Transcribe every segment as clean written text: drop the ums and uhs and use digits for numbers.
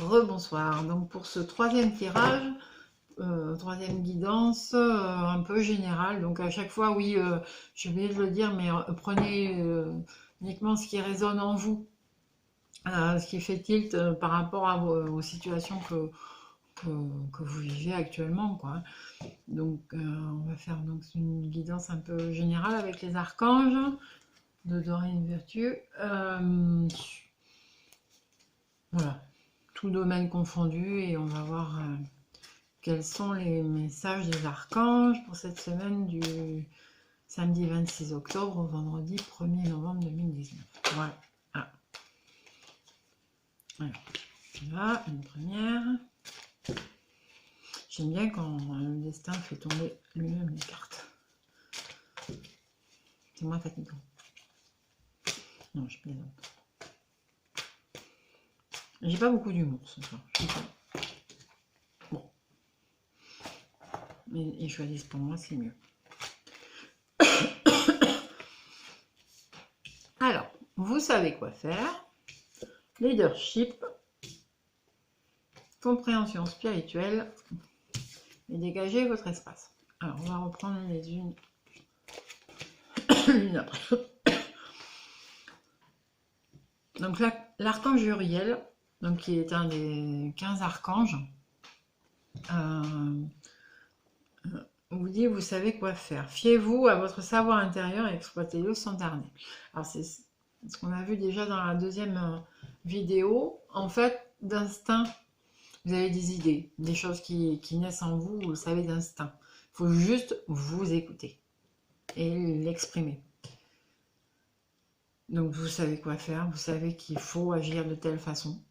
Rebonsoir. Donc pour ce troisième tirage, troisième guidance, un peu générale. Donc à chaque fois, oui, j'ai oublié de le dire, mais prenez uniquement ce qui résonne en vous, ce qui fait tilt par rapport à aux situations que vous vivez actuellement, quoi. Donc on va faire donc une guidance un peu générale avec les archanges de Dorine Virtue. Voilà, tout domaine confondu, et on va voir quels sont les messages des archanges pour cette semaine du samedi 26 octobre au vendredi 1er novembre 2019. Voilà. Ah. Alors, là, une première. J'aime bien quand le destin fait tomber lui-même les cartes. C'est moins fatigant. Non, je plaisante. J'ai pas beaucoup d'humour ce soir. Bon. Mais ils choisissent pour moi, c'est mieux. Alors, vous savez quoi faire. Leadership, compréhension spirituelle, et dégagez votre espace. Alors, on va reprendre les unes l'une après l'autre. Donc là, l'archange Uriel, donc qui est un des 15 archanges, vous dit, vous savez quoi faire. Fiez-vous à votre savoir intérieur et exploitez-le sans tarder. Alors c'est ce qu'on a vu déjà dans la deuxième vidéo. En fait, d'instinct, vous avez des idées, des choses qui naissent en vous, vous le savez d'instinct. Il faut juste vous écouter et l'exprimer. Donc vous savez quoi faire, vous savez qu'il faut agir de telle façon.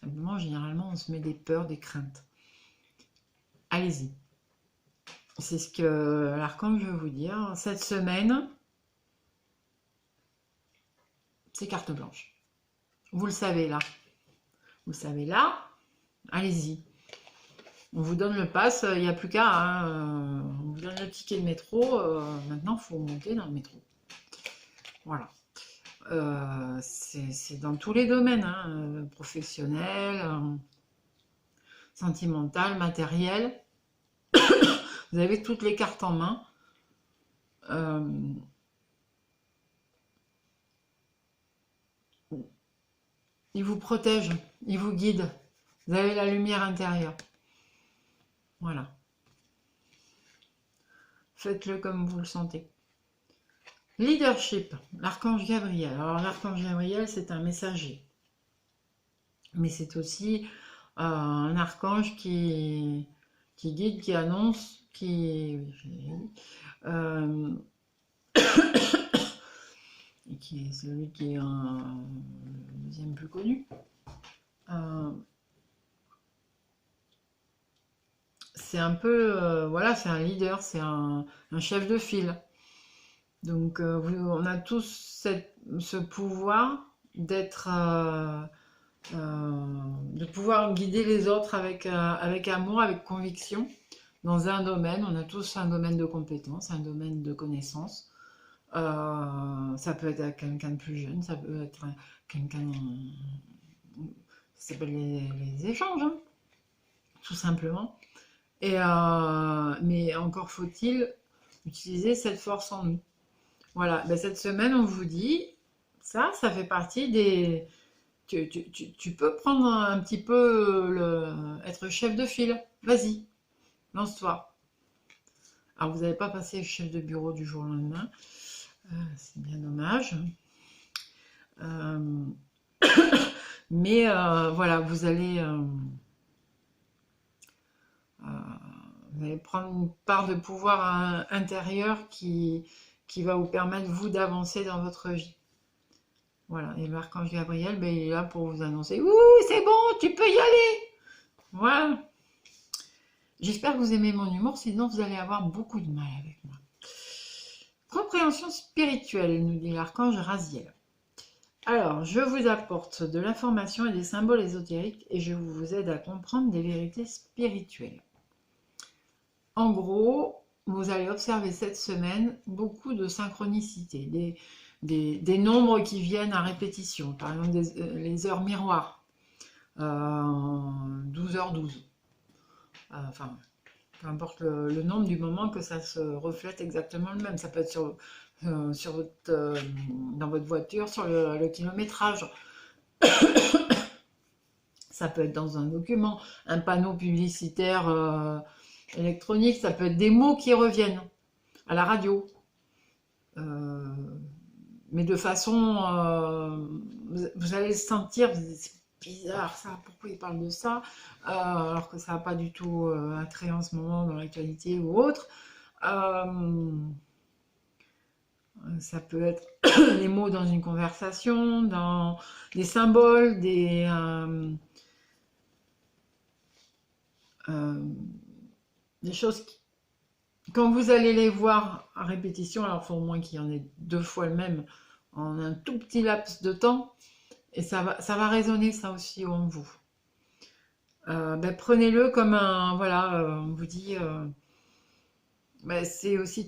Simplement, généralement, on se met des peurs, des craintes. Allez-y. C'est ce que l'archange veut vous dire. Cette semaine, c'est carte blanche. Vous le savez là. Vous le savez là. Allez-y. On vous donne le pass, il n'y a plus qu'à. Hein, on vous donne le ticket de métro. Maintenant, il faut monter dans le métro. Voilà. C'est dans tous les domaines, hein, professionnel, sentimental, matériel. Vous avez toutes les cartes en main. Il vous protège, il vous guide. Vous avez la lumière intérieure. Voilà. Faites-le comme vous le sentez. Leadership, l'archange Gabriel. Alors l'archange Gabriel, c'est un messager. Mais c'est aussi un archange qui guide, qui annonce, et qui est celui qui est le deuxième plus connu. C'est un peu, voilà, c'est un leader, c'est un chef de file. Donc on a tous ce pouvoir d'être, de pouvoir guider les autres avec amour, avec conviction, dans un domaine. On a tous un domaine de compétence, un domaine de connaissance. Ça peut être quelqu'un de plus jeune, ça peut être quelqu'un, ça s'appelle les échanges, hein, tout simplement. Mais encore faut-il utiliser cette force en nous. Voilà, ben cette semaine on vous dit, ça fait partie des... Tu peux prendre un petit peu, être chef de file, vas-y, lance-toi. Alors vous n'allez pas passer chef de bureau du jour au lendemain, c'est bien dommage. Mais voilà, vous allez prendre une part de pouvoir intérieur qui va vous permettre, vous, d'avancer dans votre vie. Voilà, et l'archange Gabriel, ben, il est là pour vous annoncer « Ouh, c'est bon, tu peux y aller !» Voilà. J'espère que vous aimez mon humour, sinon vous allez avoir beaucoup de mal avec moi. Compréhension spirituelle, nous dit l'archange Raziel. Alors, je vous apporte de l'information et des symboles ésotériques et je vous aide à comprendre des vérités spirituelles. En gros, vous allez observer cette semaine beaucoup de synchronicité, des nombres qui viennent à répétition, par exemple les heures miroirs. 12h12. Enfin, peu importe le nombre, du moment que ça se reflète exactement le même. Ça peut être dans votre voiture, sur le kilométrage. Ça peut être dans un document, un panneau publicitaire électronique. Ça peut être des mots qui reviennent à la radio. Mais de façon... vous allez le sentir, c'est bizarre ça, pourquoi il parle de ça alors que ça n'a pas du tout attrait en ce moment dans l'actualité ou autre. Ça peut être les mots dans une conversation, dans des symboles, des choses qui, quand vous allez les voir à répétition, alors il faut au moins qu'il y en ait 2 fois le même en un tout petit laps de temps, et ça va résonner ça aussi en vous. Ben, prenez-le comme un, voilà, on vous dit, ben, c'est aussi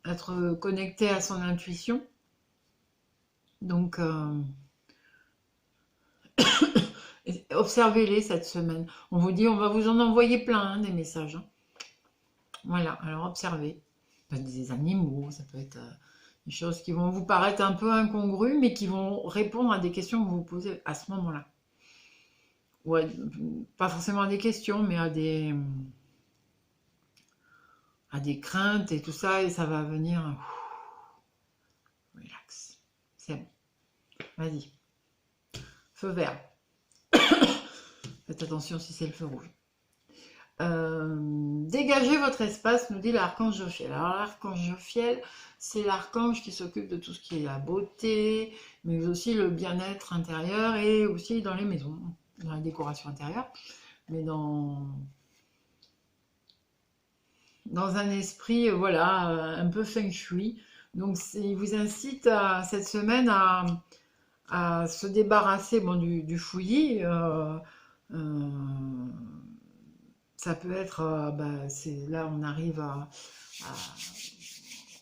être connecté à son intuition. Donc, observez-les cette semaine. On vous dit, on va vous en envoyer plein, hein, des messages. Hein. Voilà, alors observez. Ça peut être des animaux, ça peut être des choses qui vont vous paraître un peu incongrues, mais qui vont répondre à des questions que vous vous posez à ce moment-là. Ouais, pas forcément à des questions, mais à des craintes et tout ça, et ça va venir. Relax. C'est bon. Vas-y. Feu vert. Faites attention si c'est le feu rouge. Dégagez votre espace, nous dit l'archange Jophiel. Alors l'archange Jophiel, c'est l'archange qui s'occupe de tout ce qui est la beauté, mais aussi le bien-être intérieur et aussi dans les maisons, dans la décoration intérieure, mais dans un esprit, voilà, un peu feng shui. Donc il vous incite cette semaine à se débarrasser du fouillis. Ça peut être, là on arrive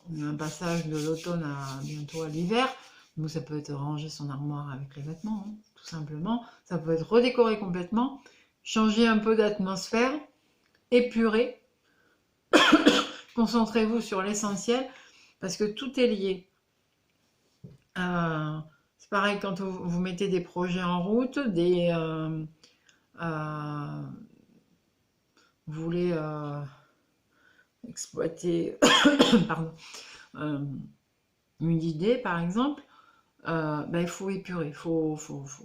on a un passage de l'automne bientôt à l'hiver, donc ça peut être ranger son armoire avec les vêtements, hein, tout simplement. Ça peut être redécorer complètement, changer un peu d'atmosphère, épurer. Concentrez-vous sur l'essentiel, parce que tout est lié. C'est pareil quand vous mettez des projets en route, vous voulez exploiter pardon, une idée par exemple, il faut épurer, il faut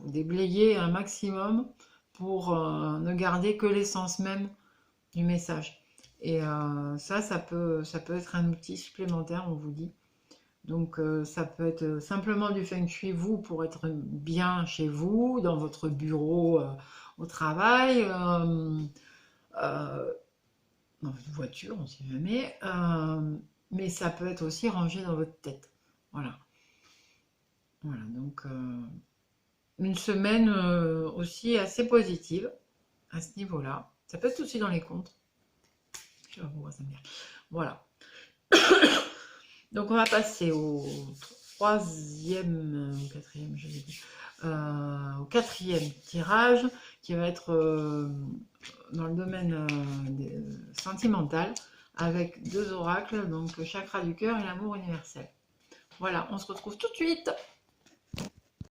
déblayer un maximum pour ne garder que l'essence même du message. Et ça peut être un outil supplémentaire, on vous dit. Donc ça peut être simplement du feng shui, vous, pour être bien chez vous, dans votre bureau, au travail, dans votre voiture, on ne sait jamais. Mais ça peut être aussi rangé dans votre tête. Voilà. Voilà, donc une semaine aussi assez positive à ce niveau-là. Ça peut être aussi dans les comptes. Je vois ça bien. Voilà. Donc on va passer au quatrième tirage qui va être dans le domaine sentimental avec 2 oracles, donc le chakra du cœur et l'amour universel. Voilà, on se retrouve tout de suite.